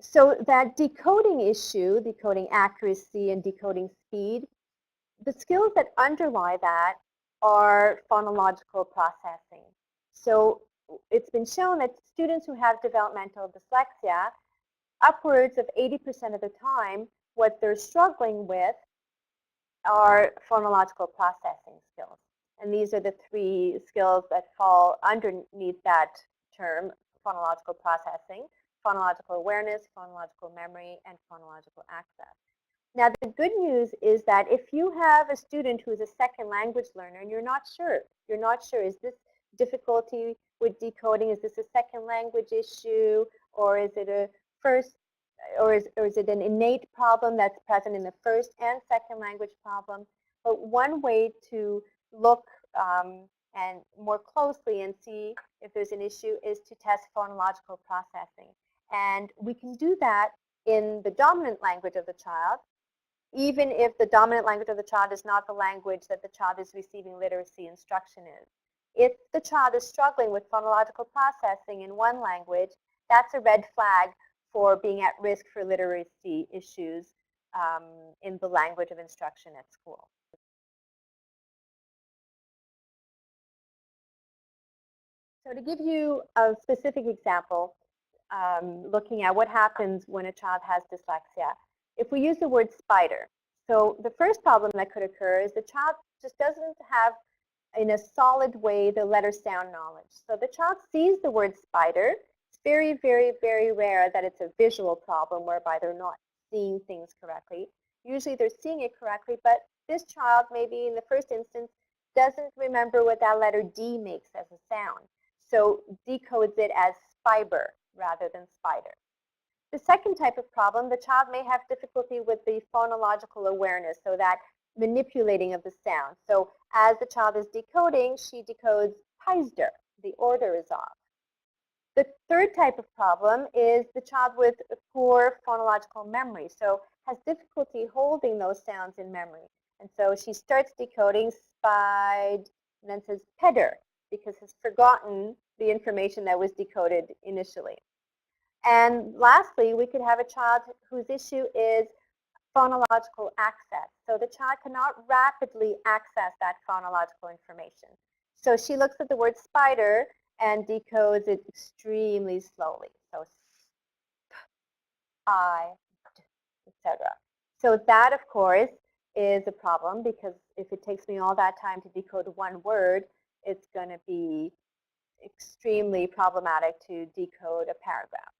So that decoding issue, decoding accuracy and decoding speed, the skills that underlie that are phonological processing. So it's been shown that students who have developmental dyslexia, upwards of 80% of the time, what they're struggling with are phonological processing skills. And these are the three skills that fall underneath that term, phonological processing: phonological awareness, phonological memory, and phonological access. Now, the good news is that if you have a student who is a second language learner and you're not sure, is this difficulty with decoding, is this a second language issue, or is it a first, or is it an innate problem that's present in the first and second language problem? But one way to look and more closely and see if there's an issue is to test phonological processing. And we can do that in the dominant language of the child, even if the dominant language of the child is not the language that the child is receiving literacy instruction in. If the child is struggling with phonological processing in one language, that's a red flag for being at risk for literacy issues in the language of instruction at school. So to give you a specific example, looking at what happens when a child has dyslexia, if we use the word spider, so the first problem that could occur is the child just doesn't have in a solid way the letter sound knowledge. So the child sees the word spider. It's very, very, very rare that it's a visual problem whereby they're not seeing things correctly. Usually they're seeing it correctly, but this child maybe in the first instance doesn't remember what that letter D makes as a sound. So decodes it as fiber rather than spider. The second type of problem, the child may have difficulty with the phonological awareness, so that manipulating of the sound. So as the child is decoding, she decodes Peister. The order is off. The third type of problem is the child with poor phonological memory, so has difficulty holding those sounds in memory. And so she starts decoding spide and then says peder because has forgotten the information that was decoded initially. And lastly, we could have a child whose issue is phonological access. So the child cannot rapidly access that phonological information. So she looks at the word spider and decodes it extremely slowly. So I, etc. So that, of course, is a problem because if it takes me all that time to decode one word, it's going to be extremely problematic to decode a paragraph.